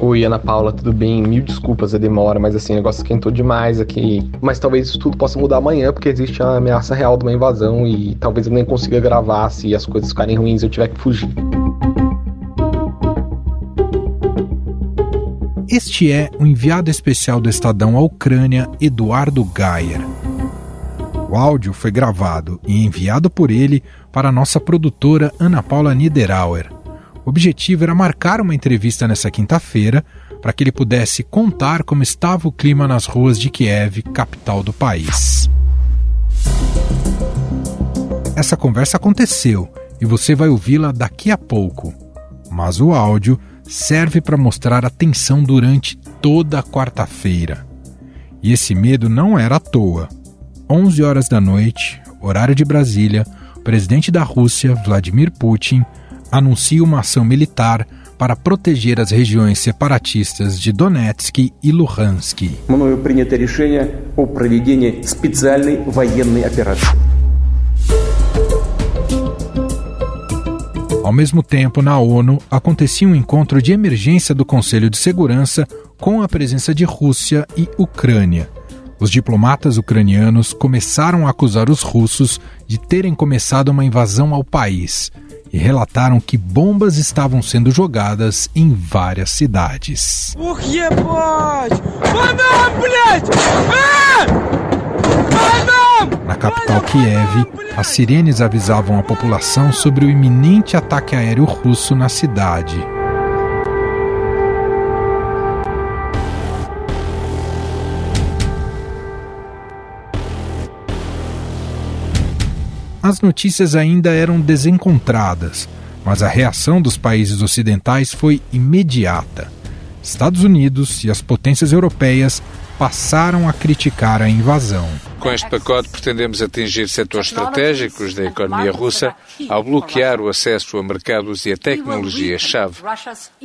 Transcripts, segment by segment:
Oi, Ana Paula, tudo bem? Mil desculpas a demora, mas assim, o negócio esquentou demais aqui. Mas talvez isso tudo possa mudar amanhã, porque existe a ameaça real de uma invasão e talvez eu nem consiga gravar se as coisas ficarem ruins e eu tiver que fugir. Este é o enviado especial do Estadão à Ucrânia, Eduardo Geyer. O áudio foi gravado e enviado por ele para a nossa produtora Ana Paula Niederauer. O objetivo era marcar uma entrevista nessa quinta-feira para que ele pudesse contar como estava o clima nas ruas de Kiev, capital do país. Essa conversa aconteceu e você vai ouvi-la daqui a pouco. Mas o áudio serve para mostrar a tensão durante toda a quarta-feira. E esse medo não era à toa. 11 horas da noite, horário de Brasília, o presidente da Rússia, Vladimir Putin, anuncia uma ação militar para proteger as regiões separatistas de Donetsk e Luhansk. Мною принято решение о проведении специальной военной операции. Ao mesmo tempo, na ONU, acontecia um encontro de emergência do Conselho de Segurança com a presença de Rússia e Ucrânia. Os diplomatas ucranianos começaram a acusar os russos de terem começado uma invasão ao país e relataram que bombas estavam sendo jogadas em várias cidades. Na capital Kiev, as sirenes avisavam a população sobre o iminente ataque aéreo russo na cidade. As notícias ainda eram desencontradas, mas a reação dos países ocidentais foi imediata. Estados Unidos e as potências europeias passaram a criticar a invasão. Com este pacote pretendemos atingir setores estratégicos da economia russa ao bloquear o acesso a mercados e a tecnologias-chave.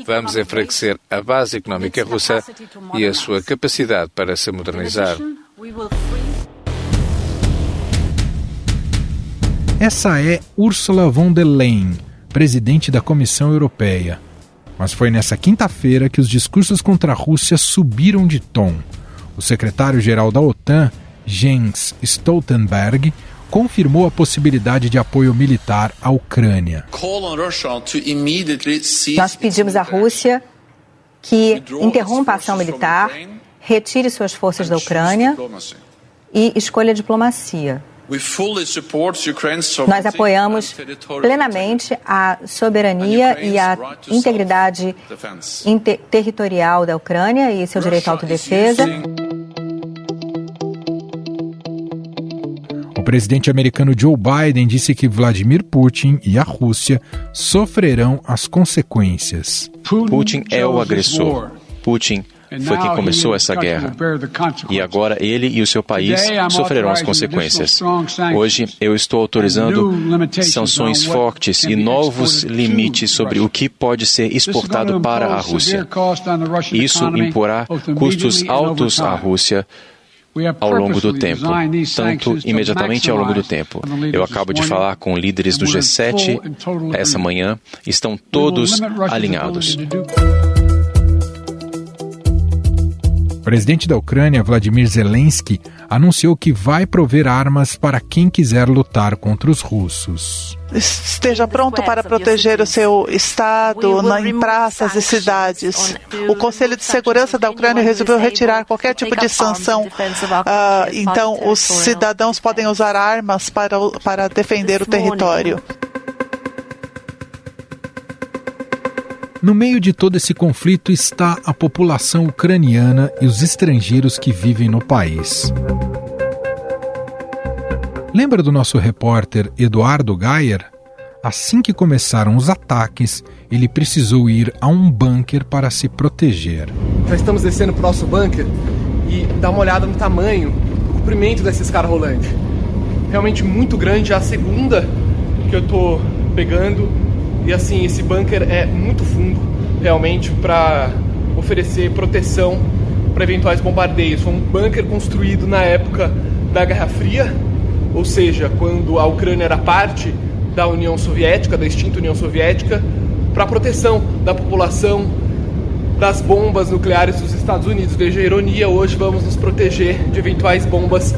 Vamos enfraquecer a base económica russa e a sua capacidade para se modernizar. Essa é Ursula von der Leyen, presidente da Comissão Europeia. Mas foi nessa quinta-feira que os discursos contra a Rússia subiram de tom. O secretário-geral da OTAN, Jens Stoltenberg, confirmou a possibilidade de apoio militar à Ucrânia. Nós pedimos à Rússia que interrompa a ação militar, retire suas forças da Ucrânia e escolha a diplomacia. Nós apoiamos plenamente a soberania e a integridade territorial da Ucrânia e seu direito à autodefesa. O presidente americano Joe Biden disse que Vladimir Putin e a Rússia sofrerão as consequências. Putin é o agressor. Putin foi quem começou essa guerra. E agora ele e o seu país sofrerão as consequências. Hoje eu estou autorizando sanções fortes e novos limites sobre o que pode ser exportado para a Rússia. Isso imporá custos altos à Rússia ao longo do tempo, tanto imediatamente ao longo do tempo. Eu acabo de falar com líderes do G7 essa manhã, estão todos alinhados. O presidente da Ucrânia, Vladimir Zelensky, anunciou que vai prover armas para quem quiser lutar contra os russos. Esteja pronto para proteger o seu estado em praças e cidades. O Conselho de Segurança da Ucrânia resolveu retirar qualquer tipo de sanção. Então, os cidadãos podem usar armas para defender o território. No meio de todo esse conflito está a população ucraniana e os estrangeiros que vivem no país. Lembra do nosso repórter Eduardo Geyer? Assim que começaram os ataques, ele precisou ir a um bunker para se proteger. Já estamos descendo para o nosso bunker e dá uma olhada no tamanho, no comprimento dessa escada rolante. Realmente muito grande, é a segunda que eu estou pegando. E assim, esse bunker é muito fundo, realmente, para oferecer proteção para eventuais bombardeios. Foi um bunker construído na época da Guerra Fria, ou seja, quando a Ucrânia era parte da União Soviética, da extinta União Soviética, para a proteção da população das bombas nucleares dos Estados Unidos. Veja a ironia, hoje vamos nos proteger de eventuais bombas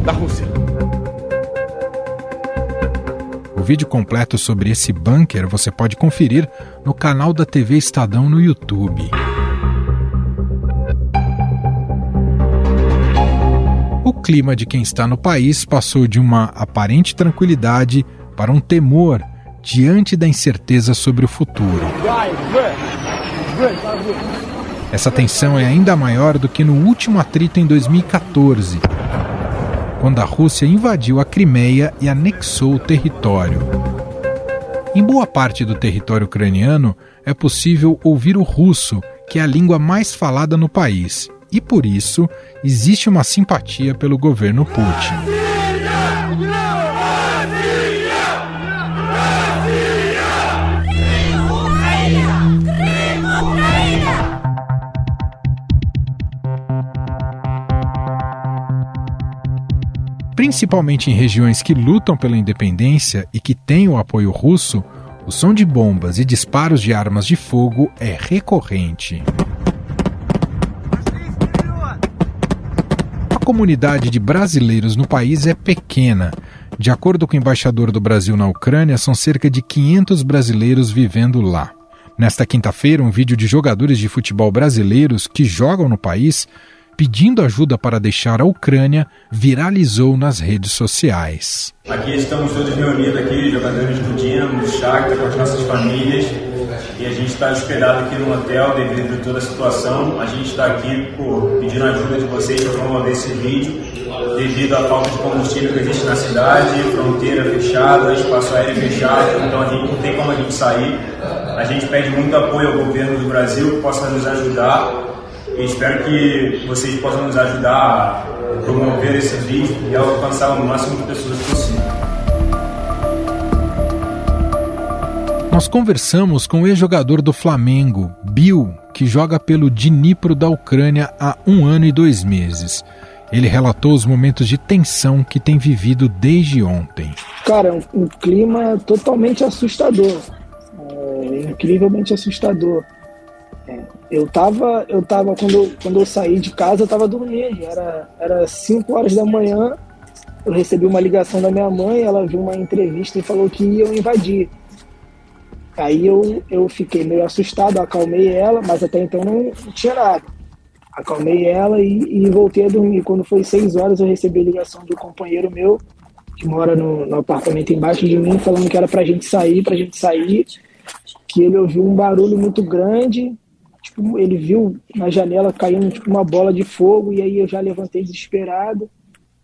da Rússia. O vídeo completo sobre esse bunker você pode conferir no canal da TV Estadão no YouTube. O clima de quem está no país passou de uma aparente tranquilidade para um temor diante da incerteza sobre o futuro. Essa tensão é ainda maior do que no último atrito em 2014, quando a Rússia invadiu a Crimeia e anexou o território. Em boa parte do território ucraniano é possível ouvir o russo, que é a língua mais falada no país, e por isso existe uma simpatia pelo governo Putin. Principalmente em regiões que lutam pela independência e que têm o apoio russo, o som de bombas e disparos de armas de fogo é recorrente. A comunidade de brasileiros no país é pequena. De acordo com o embaixador do Brasil na Ucrânia, são cerca de 500 brasileiros vivendo lá. Nesta quinta-feira, um vídeo de jogadores de futebol brasileiros que jogam no país pedindo ajuda para deixar a Ucrânia, viralizou nas redes sociais. Aqui estamos todos reunidos aqui, jogadores do Dinamo, do Shakhtar, com as nossas famílias, e a gente está hospedado aqui no hotel devido a toda a situação. A gente está aqui pedindo ajuda de vocês para promover esse vídeo, devido à falta de combustível que existe na cidade, fronteira fechada, espaço aéreo fechado, então a gente não tem como a gente sair. A gente pede muito apoio ao governo do Brasil que possa nos ajudar. E espero que vocês possam nos ajudar a promover esse vídeo e alcançar o máximo de pessoas possível. Nós conversamos com o ex-jogador do Flamengo, Bill, que joga pelo Dnipro da Ucrânia há 1 ano e 2 meses. Ele relatou os momentos de tensão que tem vivido desde ontem. Cara, um clima totalmente assustador, incrivelmente assustador. Eu tava quando eu saí de casa, eu tava dormindo, era 5 horas da manhã, eu recebi uma ligação da minha mãe, ela viu uma entrevista e falou que iam invadir. Aí eu fiquei meio assustado, acalmei ela, mas até então não tinha nada. Acalmei ela e voltei a dormir. Quando foi 6 horas, eu recebi a ligação de um companheiro meu, que mora no apartamento embaixo de mim, falando que era pra gente sair, que ele ouviu um barulho muito grande. Tipo, ele viu na janela caindo tipo uma bola de fogo, e aí eu já levantei desesperado,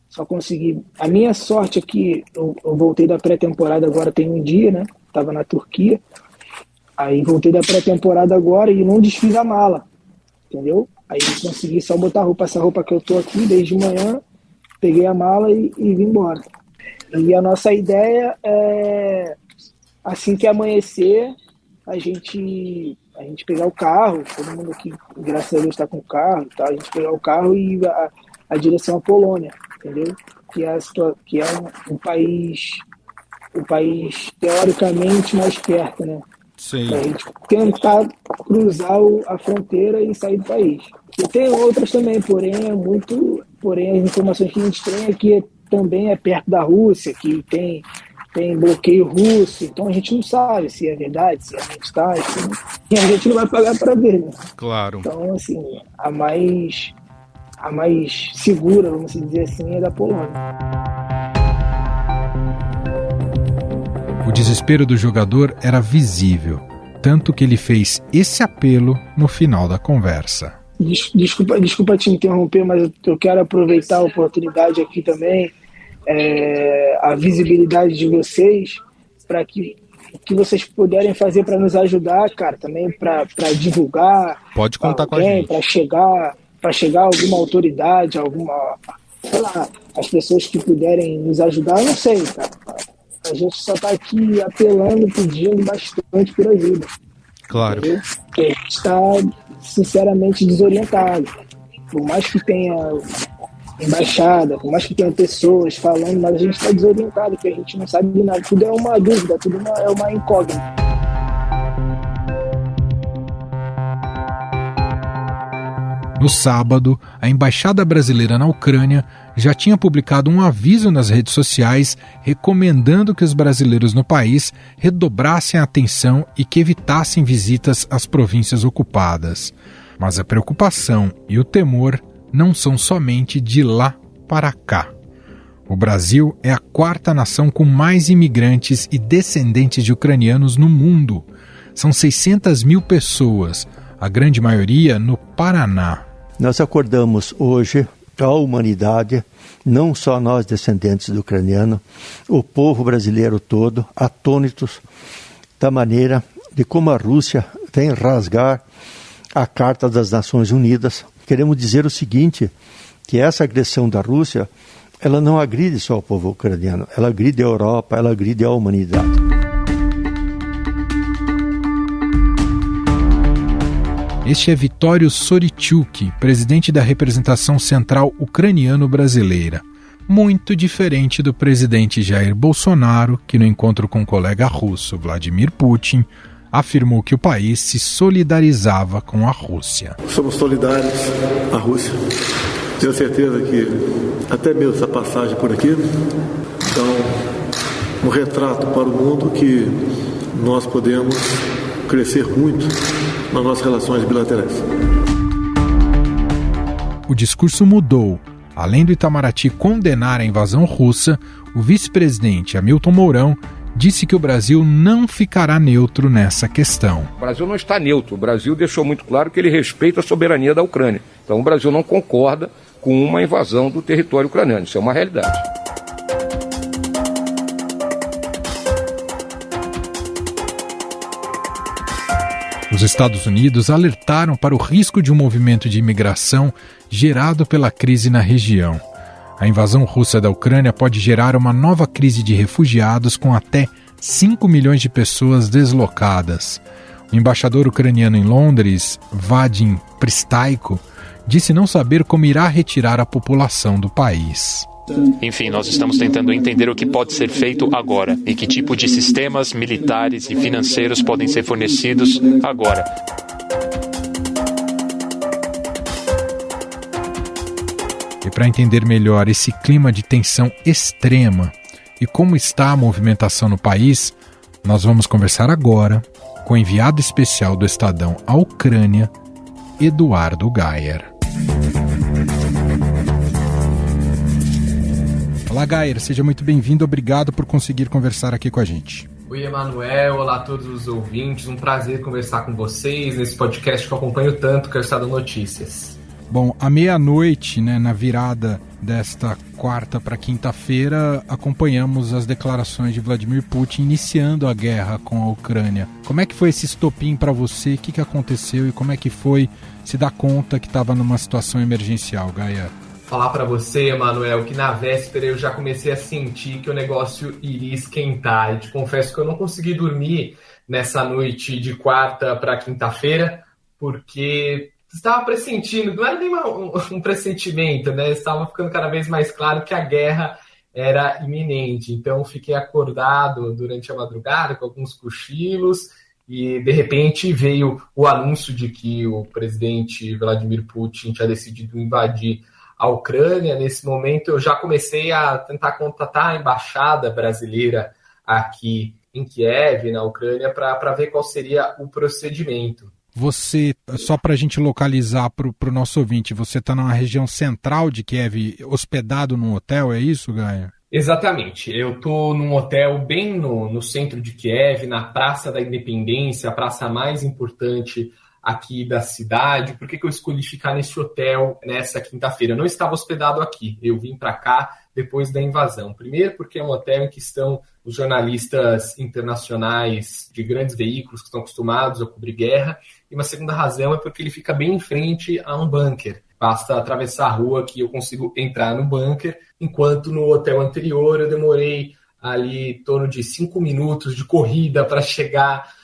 só consegui. A minha sorte é que eu voltei da pré-temporada agora tem um dia, né? Tava na Turquia, aí voltei da pré-temporada agora e não desfiz a mala, entendeu? Aí eu consegui só botar essa roupa que eu tô aqui desde manhã, peguei a mala e vim embora. E a nossa ideia é, assim que amanhecer, a gente pegar o carro, todo mundo aqui, graças a Deus, está com o carro, tá? A gente pegar o carro e ir a direção à Polônia, entendeu? Que é um país teoricamente mais perto, né? Sim. A gente tentar cruzar a fronteira e sair do país. E tem outras também, porém as informações que a gente tem é que também é perto da Rússia, que tem bloqueio russo, então a gente não sabe se é verdade, se a gente está, e a gente não vai pagar para ver, né? Claro. Então, assim, a mais segura, vamos dizer assim, é da Polônia. O desespero do jogador era visível, tanto que ele fez esse apelo no final da conversa. Desculpa te interromper, mas eu quero aproveitar a oportunidade aqui também, a visibilidade de vocês, para que vocês puderem fazer para nos ajudar, cara, também para divulgar. Pode contar com a gente. Para chegar alguma autoridade, sei lá, as pessoas que puderem nos ajudar, eu não sei, cara. A gente só está aqui apelando, pedindo bastante por ajuda. Claro. Entendeu? Porque a gente está, sinceramente, desorientado. Por mais que tenha embaixada, por mais que tenha pessoas falando, mas a gente está desorientado, porque a gente não sabe de nada. Tudo é uma dúvida, tudo é uma incógnita. No sábado, a Embaixada Brasileira na Ucrânia já tinha publicado um aviso nas redes sociais recomendando que os brasileiros no país redobrassem a atenção e que evitassem visitas às províncias ocupadas. Mas a preocupação e o temor não são somente de lá para cá. O Brasil é a quarta nação com mais imigrantes e descendentes de ucranianos no mundo. São 600 mil pessoas, a grande maioria no Paraná. Nós acordamos hoje a humanidade, não só nós descendentes do ucraniano, o povo brasileiro todo, atônitos da maneira de como a Rússia vem rasgar a Carta das Nações Unidas. Queremos dizer o seguinte, que essa agressão da Rússia, ela não agride só o povo ucraniano, ela agride a Europa, ela agride a humanidade. Este é Vitório Sorichuk, presidente da representação central ucraniano-brasileira. Muito diferente do presidente Jair Bolsonaro, que no encontro com o colega russo Vladimir Putin, afirmou que o país se solidarizava com a Rússia. Somos solidários à Rússia. Tenho certeza que até mesmo essa passagem por aqui dá um retrato para o mundo que nós podemos crescer muito nas nossas relações bilaterais. O discurso mudou. Além do Itamaraty condenar a invasão russa, o vice-presidente Hamilton Mourão disse que o Brasil não ficará neutro nessa questão. O Brasil não está neutro. O Brasil deixou muito claro que ele respeita a soberania da Ucrânia. Então o Brasil não concorda com uma invasão do território ucraniano. Isso é uma realidade. Os Estados Unidos alertaram para o risco de um movimento de imigração gerado pela crise na região. A invasão russa da Ucrânia pode gerar uma nova crise de refugiados com até 5 milhões de pessoas deslocadas. O embaixador ucraniano em Londres, Vadim Pristaiko, disse não saber como irá retirar a população do país. Enfim, nós estamos tentando entender o que pode ser feito agora e que tipo de sistemas militares e financeiros podem ser fornecidos agora. E para entender melhor esse clima de tensão extrema e como está a movimentação no país, nós vamos conversar agora com o enviado especial do Estadão à Ucrânia, Eduardo Geyer. Olá, Geyer, seja muito bem-vindo, obrigado por conseguir conversar aqui com a gente. Oi, Emanuel, olá a todos os ouvintes, um prazer conversar com vocês nesse podcast que eu acompanho tanto, que é o Estadão Notícias. Bom, à meia-noite, na virada desta quarta para quinta-feira, acompanhamos as declarações de Vladimir Putin iniciando a guerra com a Ucrânia. Como é que foi esse estopim para você? O que aconteceu e como é que foi se dar conta que estava numa situação emergencial, Geyer? Falar para você, Emanuel, que na véspera eu já comecei a sentir que o negócio iria esquentar. E te confesso que eu não consegui dormir nessa noite de quarta para quinta-feira, porque estava pressentindo, não era nem um pressentimento, né? Estava ficando cada vez mais claro que a guerra era iminente. Então fiquei acordado durante a madrugada com alguns cochilos e de repente veio o anúncio de que o presidente Vladimir Putin tinha decidido invadir a Ucrânia. Nesse momento eu já comecei a tentar contatar a embaixada brasileira aqui em Kiev, na Ucrânia, para ver qual seria o procedimento. Você, só para a gente localizar para o nosso ouvinte, você está na região central de Kiev, hospedado num hotel, é isso, Geyer? Exatamente. Eu estou num hotel bem no centro de Kiev, na Praça da Independência, a praça mais importante aqui da cidade. Por que eu escolhi ficar nesse hotel nessa quinta-feira? Eu não estava hospedado aqui, eu vim para cá depois da invasão. Primeiro porque é um hotel em que estão os jornalistas internacionais de grandes veículos que estão acostumados a cobrir guerra, e uma segunda razão é porque ele fica bem em frente a um bunker. Basta atravessar a rua que eu consigo entrar no bunker, enquanto no hotel anterior eu demorei ali em torno de 5 minutos de corrida para chegar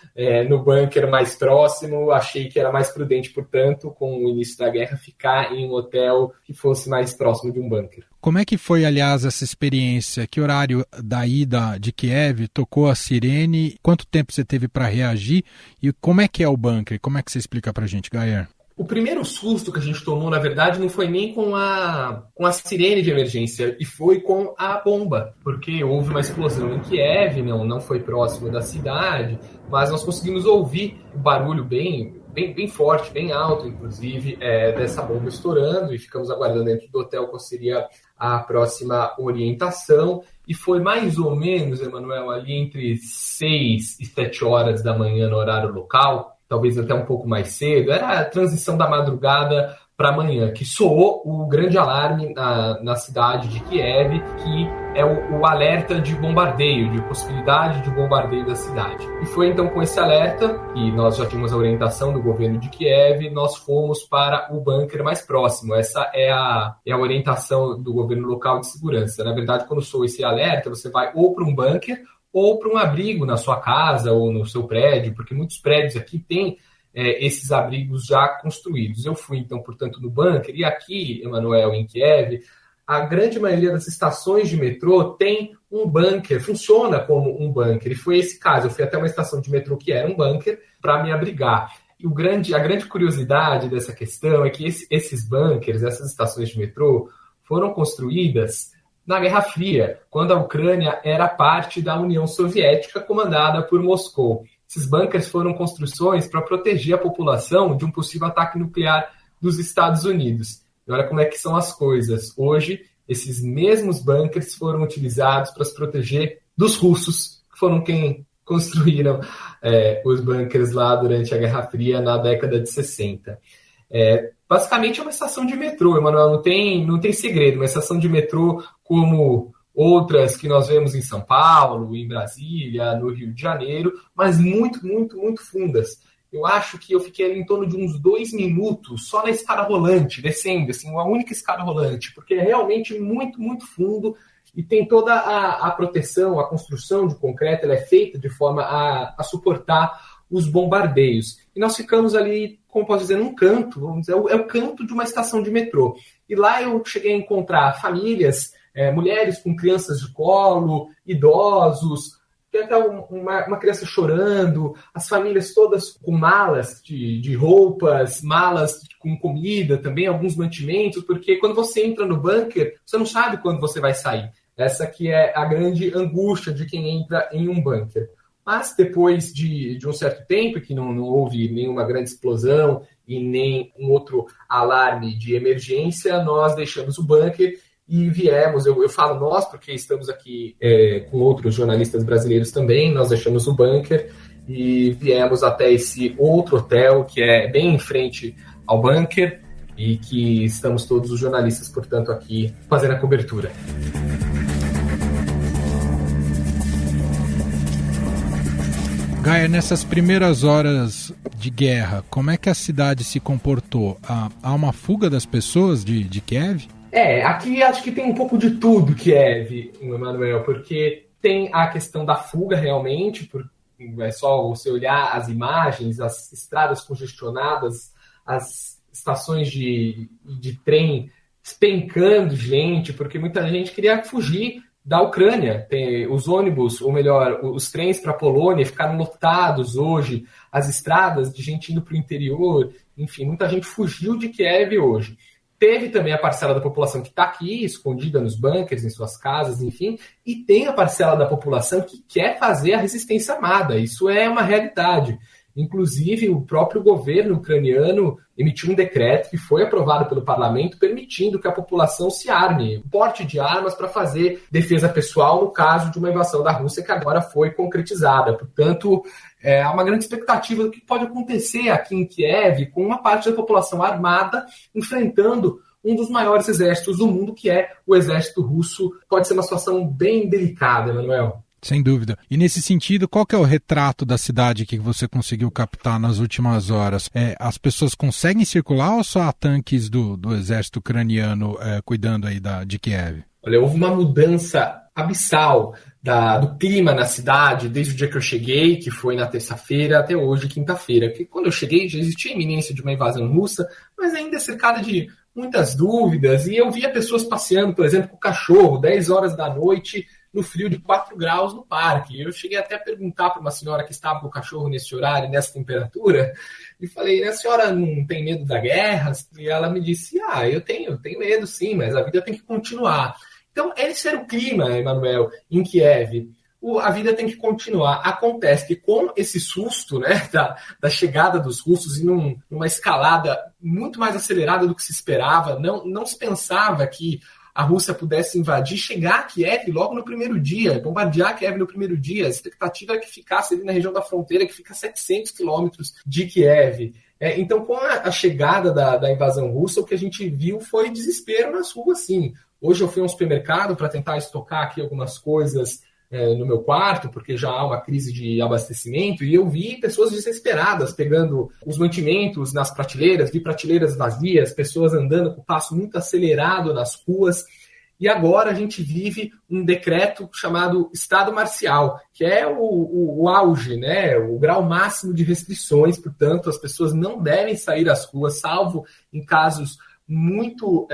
no bunker mais próximo. Achei que era mais prudente, portanto, com o início da guerra, ficar em um hotel que fosse mais próximo de um bunker. Como é que foi, aliás, essa experiência? Que horário da ida de Kiev tocou a sirene? Quanto tempo você teve para reagir? E como é que é o bunker? Como é que você explica para a gente, Geyer? O primeiro susto que a gente tomou, na verdade, não foi nem com a sirene de emergência, e foi com a bomba, porque houve uma explosão em Kiev, não foi próximo da cidade, mas nós conseguimos ouvir o barulho bem forte, bem alto, inclusive, dessa bomba estourando, e ficamos aguardando dentro do hotel qual seria a próxima orientação. E foi mais ou menos, Emanuel, ali entre 6 e 7 horas da manhã no horário local, talvez até um pouco mais cedo, era a transição da madrugada para amanhã, que soou o grande alarme na cidade de Kiev, que é o alerta de bombardeio, de possibilidade de bombardeio da cidade. E foi então com esse alerta, e nós já tínhamos a orientação do governo de Kiev, nós fomos para o bunker mais próximo. Essa é a orientação do governo local de segurança. Na verdade, quando soa esse alerta, você vai ou para um bunker ou para um abrigo na sua casa ou no seu prédio, porque muitos prédios aqui têm esses abrigos já construídos. Eu fui, então, portanto, no bunker, e aqui, Emanuel, em Kiev, a grande maioria das estações de metrô tem um bunker, funciona como um bunker, e foi esse caso. Eu fui até uma estação de metrô que era um bunker para me abrigar. E a grande curiosidade dessa questão é que esses bunkers, essas estações de metrô, foram construídas na Guerra Fria, quando a Ucrânia era parte da União Soviética comandada por Moscou. Esses bunkers foram construções para proteger a população de um possível ataque nuclear dos Estados Unidos. E olha como é que são as coisas. Hoje, esses mesmos bunkers foram utilizados para se proteger dos russos, que foram quem construíram os bunkers lá durante a Guerra Fria na década de 60. Basicamente é uma estação de metrô, Emanuel, não tem segredo, uma estação de metrô como outras que nós vemos em São Paulo, em Brasília, no Rio de Janeiro, mas muito, muito, muito fundas. Eu acho que eu fiquei ali em torno de uns 2 minutos só na escada rolante, descendo, assim, uma única escada rolante, porque é realmente muito, muito fundo e tem toda a proteção, a construção de concreto, ela é feita de forma a suportar os bombardeios. E nós ficamos ali, como posso dizer, num canto, vamos dizer, é o canto de uma estação de metrô. E lá eu cheguei a encontrar famílias, mulheres com crianças de colo, idosos, tem até uma criança chorando, as famílias todas com malas de roupas, malas com comida também, alguns mantimentos, porque quando você entra no bunker, você não sabe quando você vai sair. Essa que é a grande angústia de quem entra em um bunker. Mas depois de um certo tempo, que não houve nenhuma grande explosão e nem um outro alarme de emergência, nós deixamos o bunker e viemos, eu falo nós porque estamos aqui com outros jornalistas brasileiros também, nós deixamos o bunker e viemos até esse outro hotel que é bem em frente ao bunker e que estamos todos os jornalistas, portanto, aqui fazendo a cobertura. Gaia, nessas primeiras horas de guerra, como é que a cidade se comportou? Há uma fuga das pessoas de Kiev? Aqui acho que tem um pouco de tudo, Kiev, Emanuel, porque tem a questão da fuga realmente, é só você olhar as imagens, as estradas congestionadas, as estações de trem despencando gente, porque muita gente queria fugir da Ucrânia. Tem os ônibus, ou melhor, os trens para a Polônia ficaram lotados hoje, as estradas de gente indo para o interior, enfim, muita gente fugiu de Kiev hoje. Teve também a parcela da população que está aqui, escondida nos bunkers, em suas casas, enfim, e tem a parcela da população que quer fazer a resistência armada. Isso é uma realidade. Inclusive, o próprio governo ucraniano emitiu um decreto que foi aprovado pelo parlamento permitindo que a população se arme, porte de armas para fazer defesa pessoal no caso de uma invasão da Rússia que agora foi concretizada. Portanto, há uma grande expectativa do que pode acontecer aqui em Kiev com uma parte da população armada enfrentando um dos maiores exércitos do mundo, que é o exército russo. Pode ser uma situação bem delicada, Emanuel. Sem dúvida. E nesse sentido, qual que é o retrato da cidade que você conseguiu captar nas últimas horas? As pessoas conseguem circular ou só há tanques do exército ucraniano cuidando aí de Kiev? Olha, houve uma mudança abissal do clima na cidade desde o dia que eu cheguei, que foi na terça-feira, até hoje, quinta-feira. Porque quando eu cheguei já existia a iminência de uma invasão russa, mas ainda cercada de muitas dúvidas. E eu via pessoas passeando, por exemplo, com o cachorro, 10 horas da noite, no frio de 4 graus no parque. Eu cheguei até a perguntar para uma senhora que estava com o cachorro nesse horário, nessa temperatura, e falei, a senhora não tem medo da guerra? E ela me disse, eu tenho medo sim, mas a vida tem que continuar. Então, esse era o clima, Emanuel, em Kiev. A vida tem que continuar. Acontece que com esse susto, né, da chegada dos russos e numa escalada muito mais acelerada do que se esperava, não se pensava que a Rússia pudesse invadir, chegar a Kiev logo no primeiro dia, bombardear Kiev no primeiro dia. A expectativa era que ficasse ali na região da fronteira, que fica a 700 quilômetros de Kiev. Então, com a chegada da invasão russa, o que a gente viu foi desespero nas ruas, sim. Hoje eu fui a um supermercado para tentar estocar aqui algumas coisas no meu quarto, porque já há uma crise de abastecimento, e eu vi pessoas desesperadas pegando os mantimentos nas prateleiras, vi prateleiras vazias, pessoas andando com passo muito acelerado nas ruas. E agora a gente vive um decreto chamado Estado Marcial, que é o auge, né? O grau máximo de restrições, portanto, as pessoas não devem sair às ruas, salvo em casos muito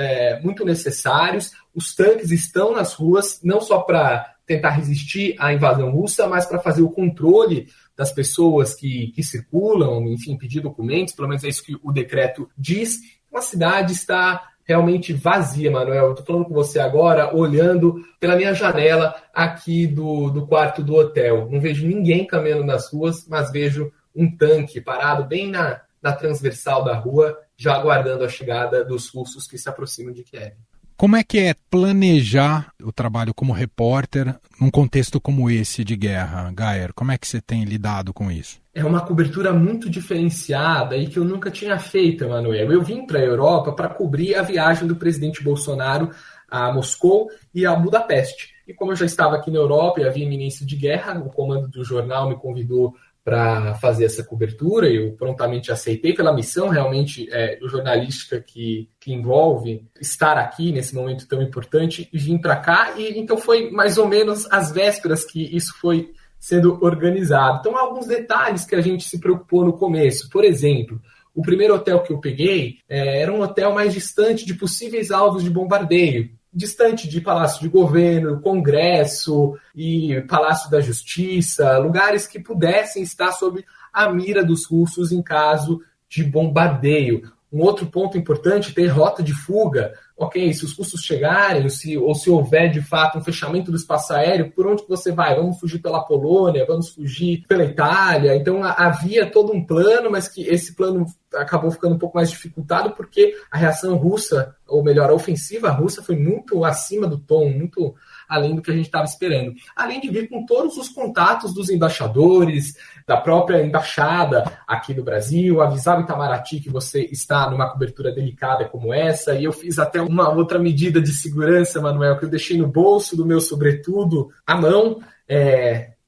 necessários. Os tanques estão nas ruas, não só para tentar resistir à invasão russa, mas para fazer o controle das pessoas que circulam, enfim, pedir documentos, pelo menos é isso que o decreto diz. A cidade está realmente vazia, Manuel. Eu estou falando com você agora, olhando pela minha janela aqui do quarto do hotel. Não vejo ninguém caminhando nas ruas, mas vejo um tanque parado bem na transversal da rua, já aguardando a chegada dos russos que se aproximam de Kiev. Como é que é planejar o trabalho como repórter num contexto como esse de guerra, Geyer? Como é que você tem lidado com isso? É uma cobertura muito diferenciada e que eu nunca tinha feito, Emanuel. Eu vim para a Europa para cobrir a viagem do presidente Bolsonaro a Moscou e a Budapeste. E como eu já estava aqui na Europa e havia iminência de guerra, o comando do jornal me convidou para fazer essa cobertura, e eu prontamente aceitei pela missão realmente jornalística que envolve estar aqui nesse momento tão importante, e vim para cá, e então foi mais ou menos às vésperas que isso foi sendo organizado. Então há alguns detalhes que a gente se preocupou no começo. Por exemplo, o primeiro hotel que eu peguei era um hotel mais distante de possíveis alvos de bombardeio, distante de Palácio de Governo, Congresso e Palácio da Justiça, lugares que pudessem estar sob a mira dos russos em caso de bombardeio. Um outro ponto importante, ter rota de fuga. Ok, se os russos chegarem, ou se houver de fato um fechamento do espaço aéreo, por onde que você vai? Vamos fugir pela Polônia, vamos fugir pela Itália. Então havia todo um plano, mas que esse plano acabou ficando um pouco mais dificultado porque a reação russa, ou melhor, a ofensiva russa foi muito acima do tom, muito além do que a gente estava esperando. Além de vir com todos os contatos dos embaixadores, da própria embaixada aqui no Brasil, avisar o Itamaraty que você está numa cobertura delicada como essa, e eu fiz até uma outra medida de segurança, Manuel, que eu deixei no bolso do meu sobretudo à mão,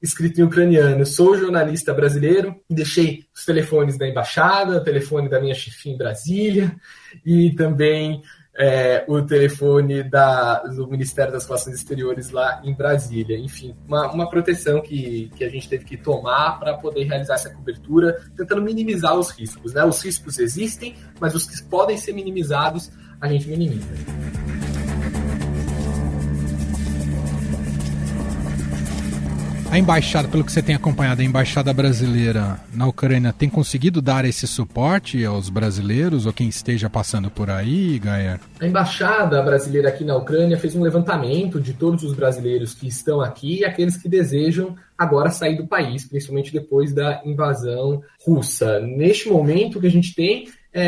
escrito em ucraniano. Eu sou jornalista brasileiro, deixei os telefones da embaixada, o telefone da minha chefinha em Brasília e também o telefone do Ministério das Relações Exteriores lá em Brasília. Enfim, uma proteção que a gente teve que tomar para poder realizar essa cobertura, tentando minimizar os riscos, né? Os riscos existem, mas os que podem ser minimizados, a gente minimiza. A embaixada, pelo que você tem acompanhado, a embaixada brasileira na Ucrânia tem conseguido dar esse suporte aos brasileiros ou quem esteja passando por aí, Geyer? A embaixada brasileira aqui na Ucrânia fez um levantamento de todos os brasileiros que estão aqui e aqueles que desejam agora sair do país, principalmente depois da invasão russa. Neste momento, o que a gente tem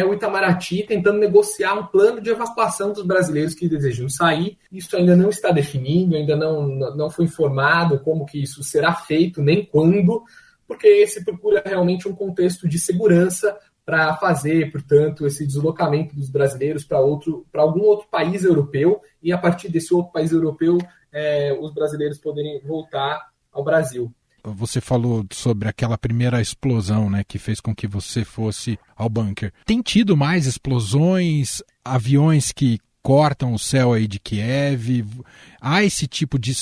o Itamaraty tentando negociar um plano de evacuação dos brasileiros que desejam sair. Isso ainda não está definido, ainda não foi informado como que isso será feito, nem quando, porque se procura realmente um contexto de segurança para fazer, portanto, esse deslocamento dos brasileiros para algum outro país europeu, e a partir desse outro país europeu, os brasileiros poderem voltar ao Brasil. Você falou sobre aquela primeira explosão, né, que fez com que você fosse ao bunker. Tem tido mais explosões, aviões que cortam o céu aí de Kiev? Há esse tipo de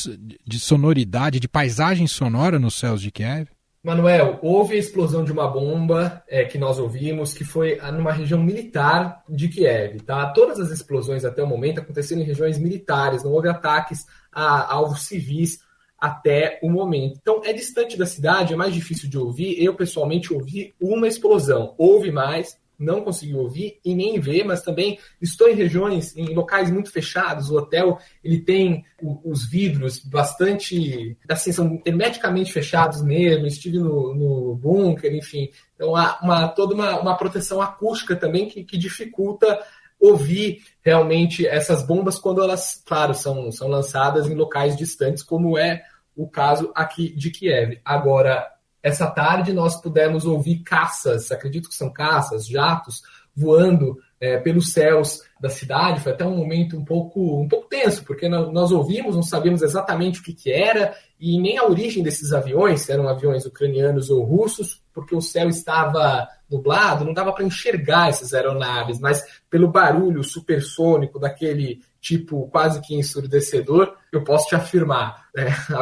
sonoridade, de paisagem sonora nos céus de Kiev? Manuel, houve a explosão de uma bomba que nós ouvimos, que foi numa região militar de Kiev. Tá? Todas as explosões até o momento aconteceram em regiões militares, não houve ataques a alvos civis até o momento. Então, é distante da cidade, é mais difícil de ouvir. Eu, pessoalmente, ouvi uma explosão. Houve mais, não consegui ouvir e nem ver, mas também estou em regiões, em locais muito fechados. O hotel, ele tem os vidros bastante, assim, são hermeticamente fechados mesmo. Estive no bunker, enfim. Então, há toda uma proteção acústica também que dificulta ouvir realmente essas bombas quando elas, claro, são lançadas em locais distantes, como é o caso aqui de Kiev. Agora, essa tarde nós pudemos ouvir caças, acredito que são caças, jatos, voando pelos céus da cidade. Foi até um momento um pouco tenso, porque nós ouvimos, não sabíamos exatamente o que era, e nem a origem desses aviões, se eram aviões ucranianos ou russos, porque o céu estava nublado, não dava para enxergar essas aeronaves, mas pelo barulho supersônico daquele tipo quase que ensurdecedor, eu posso te afirmar,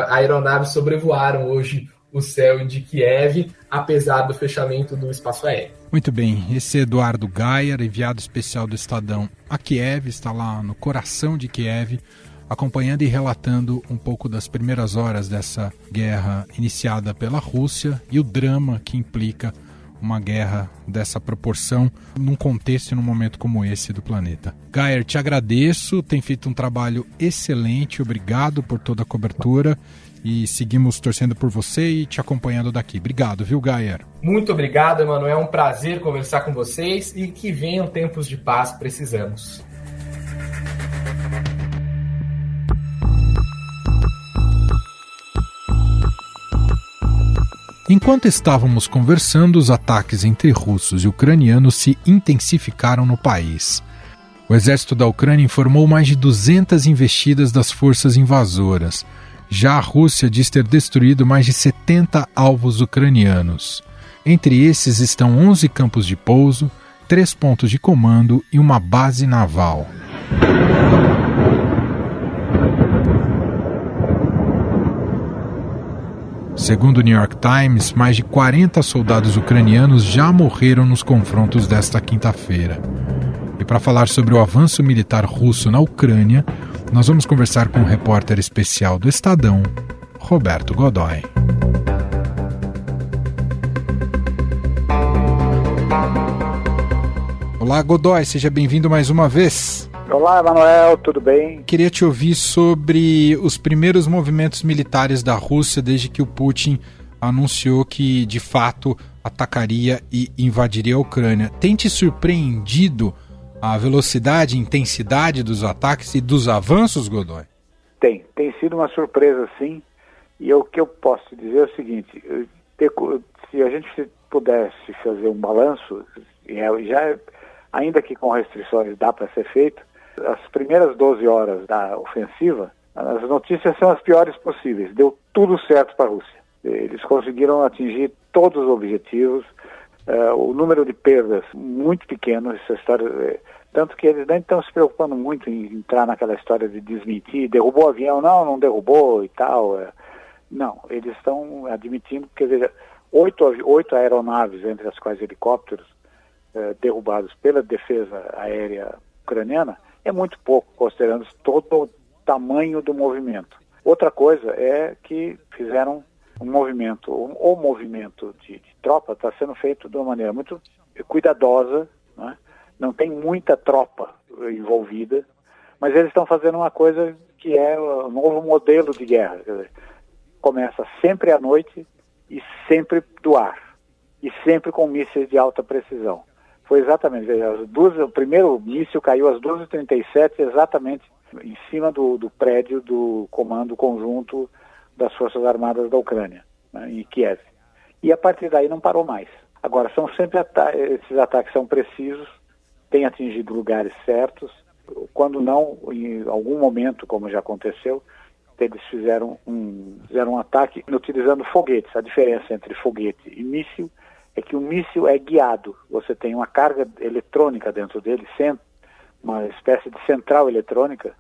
aeronaves sobrevoaram hoje o céu de Kiev, apesar do fechamento do espaço aéreo. Muito bem, esse é Eduardo Geyer, enviado especial do Estadão a Kiev, está lá no coração de Kiev, acompanhando e relatando um pouco das primeiras horas dessa guerra iniciada pela Rússia e o drama que implica uma guerra dessa proporção num contexto e num momento como esse do planeta. Geyer, te agradeço, tem feito um trabalho excelente, obrigado por toda a cobertura e seguimos torcendo por você e te acompanhando daqui. Obrigado, viu, Geyer? Muito obrigado, Emanuel, é um prazer conversar com vocês e que venham tempos de paz, precisamos. Enquanto estávamos conversando, os ataques entre russos e ucranianos se intensificaram no país. O exército da Ucrânia informou mais de 200 investidas das forças invasoras. Já a Rússia diz ter destruído mais de 70 alvos ucranianos. Entre esses estão 11 campos de pouso, 3 pontos de comando e uma base naval. Segundo o New York Times, mais de 40 soldados ucranianos já morreram nos confrontos desta quinta-feira. E para falar sobre o avanço militar russo na Ucrânia, nós vamos conversar com o repórter especial do Estadão, Roberto Godoy. Olá, Godoy, seja bem-vindo mais uma vez. Olá, Emanuel, tudo bem? Queria te ouvir sobre os primeiros movimentos militares da Rússia desde que o Putin anunciou que, de fato, atacaria e invadiria a Ucrânia. Tem te surpreendido a velocidade e intensidade dos ataques e dos avanços, Godoy? Tem sido uma surpresa, sim. E o que eu posso te dizer é o seguinte, se a gente pudesse fazer um balanço, ainda que com restrições dá para ser feito, as primeiras 12 horas da ofensiva, as notícias são as piores possíveis. Deu tudo certo para a Rússia. Eles conseguiram atingir todos os objetivos, o número de perdas muito pequeno, essa história, tanto que eles nem estão se preocupando muito em entrar naquela história de desmentir, derrubou o avião, não derrubou e tal. Não, eles estão admitindo, quer dizer, 8 aeronaves, entre as quais helicópteros, derrubados pela defesa aérea ucraniana, é muito pouco, considerando todo o tamanho do movimento. Outra coisa é que fizeram um movimento, o movimento de tropa está sendo feito de uma maneira muito cuidadosa, né? Não tem muita tropa envolvida, mas eles estão fazendo uma coisa que é o novo modelo de guerra. Quer dizer, começa sempre à noite e sempre do ar, e sempre com mísseis de alta precisão. Foi exatamente, o primeiro míssil caiu às 12h37, exatamente em cima do prédio do Comando Conjunto das Forças Armadas da Ucrânia, né, em Kiev. E a partir daí não parou mais. Agora, são sempre esses ataques são precisos, têm atingido lugares certos. Quando não, em algum momento, como já aconteceu, eles fizeram um ataque utilizando foguetes. A diferença entre foguete e míssil é que o míssil é guiado. Você tem uma carga eletrônica dentro dele, uma espécie de central eletrônica,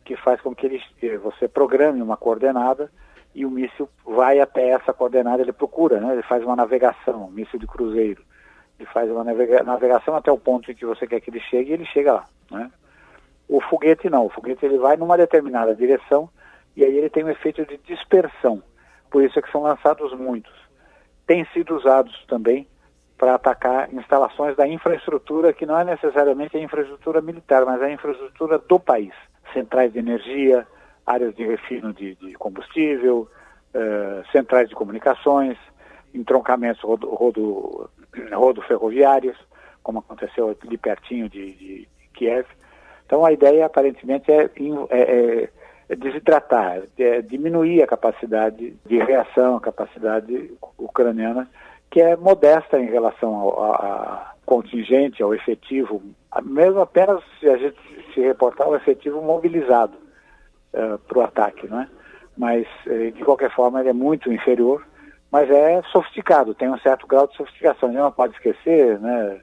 que faz com que você programe uma coordenada e o míssil vai até essa coordenada, ele procura, né? Ele faz uma navegação, um míssil de cruzeiro. Ele faz uma navegação até o ponto em que você quer que ele chegue e ele chega lá, né? O foguete não, o foguete ele vai numa determinada direção e aí ele tem um efeito de dispersão. Por isso é que são lançados muitos. Têm sido usados também para atacar instalações da infraestrutura, que não é necessariamente a infraestrutura militar, mas a infraestrutura do país. Centrais de energia, áreas de refino de combustível, centrais de comunicações, entroncamentos rodoferroviários, como aconteceu ali pertinho de Kiev. Então a ideia aparentemente é desidratar, diminuir a capacidade de reação, a capacidade ucraniana, que é modesta em relação ao contingente, ao efetivo, mesmo apenas se a gente se reportar o efetivo mobilizado para o ataque, não é? Mas, de qualquer forma, ele é muito inferior, mas é sofisticado, tem um certo grau de sofisticação. A gente não pode esquecer, né,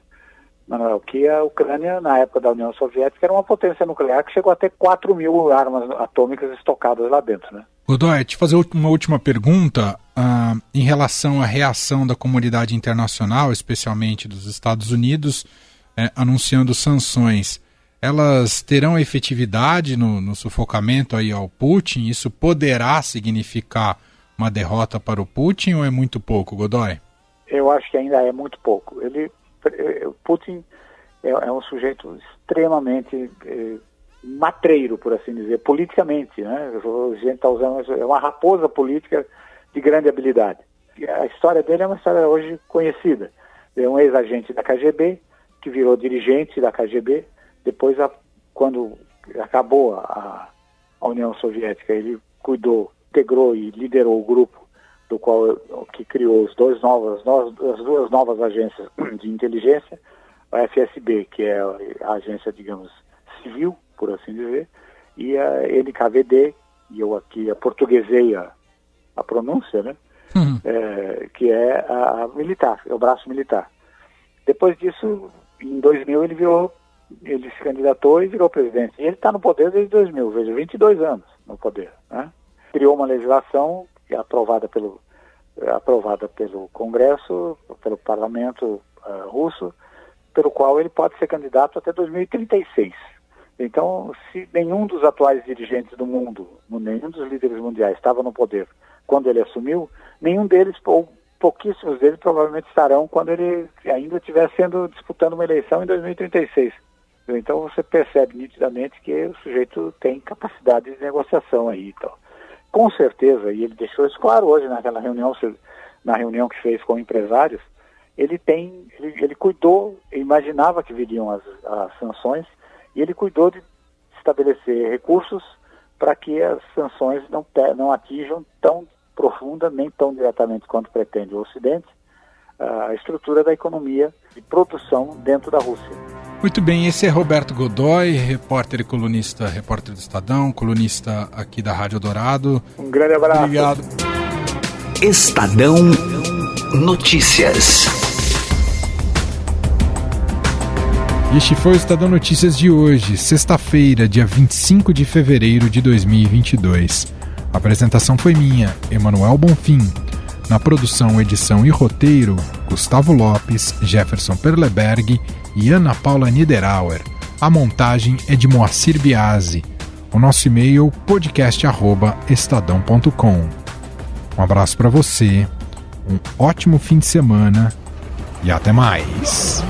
Manuel, que a Ucrânia, na época da União Soviética, era uma potência nuclear que chegou a ter 4.000 armas atômicas estocadas lá dentro, né? Godoy, te fazer uma última pergunta em relação à reação da comunidade internacional, especialmente dos Estados Unidos, anunciando sanções. Elas terão efetividade no sufocamento aí ao Putin? Isso poderá significar uma derrota para o Putin ou é muito pouco, Godoy? Eu acho que ainda é muito pouco. O Putin é um sujeito extremamente matreiro, por assim dizer, politicamente, né? A gente está usando, é uma raposa política de grande habilidade. A história dele é uma história hoje conhecida. É um ex-agente da KGB, que virou dirigente da KGB. Depois, quando acabou a União Soviética, ele integrou e liderou o grupo que criou as duas novas agências de inteligência, a FSB, que é a agência, digamos, civil, por assim dizer, e a NKVD, e eu aqui portuguesei a pronúncia, né? Que é a militar, é o braço militar. Depois disso, em 2000, ele se candidatou e virou presidente. E ele está no poder desde 2000, veja, 22 anos no poder, né? Criou uma legislação que é aprovada pelo Congresso, pelo Parlamento russo, pelo qual ele pode ser candidato até 2036. Então, se nenhum dos atuais dirigentes do mundo, nenhum dos líderes mundiais estava no poder quando ele assumiu, nenhum deles, ou pouquíssimos deles, provavelmente estarão quando ele ainda estiver disputando uma eleição em 2036. Então você percebe nitidamente que o sujeito tem capacidade de negociação aí. Então, com certeza, e ele deixou isso claro hoje naquela reunião, na reunião que fez com empresários, ele cuidou, imaginava que viriam as sanções, e ele cuidou de estabelecer recursos para que as sanções não atinjam tão profunda, nem tão diretamente quanto pretende o Ocidente, a estrutura da economia de produção dentro da Rússia. Muito bem, esse é Roberto Godoy, repórter e colunista, repórter do Estadão, colunista aqui da Rádio Dourado. Um grande abraço. Obrigado. Estadão Notícias. Este foi o Estadão Notícias de hoje, sexta-feira, dia 25 de fevereiro de 2022. A apresentação foi minha, Emanuel Bonfim. Na produção, edição e roteiro, Gustavo Lopes, Jefferson Perleberg e Ana Paula Niederauer. A montagem é de Moacir Biasi. O nosso e-mail, podcast@estadão.com. Um abraço para você, um ótimo fim de semana e até mais.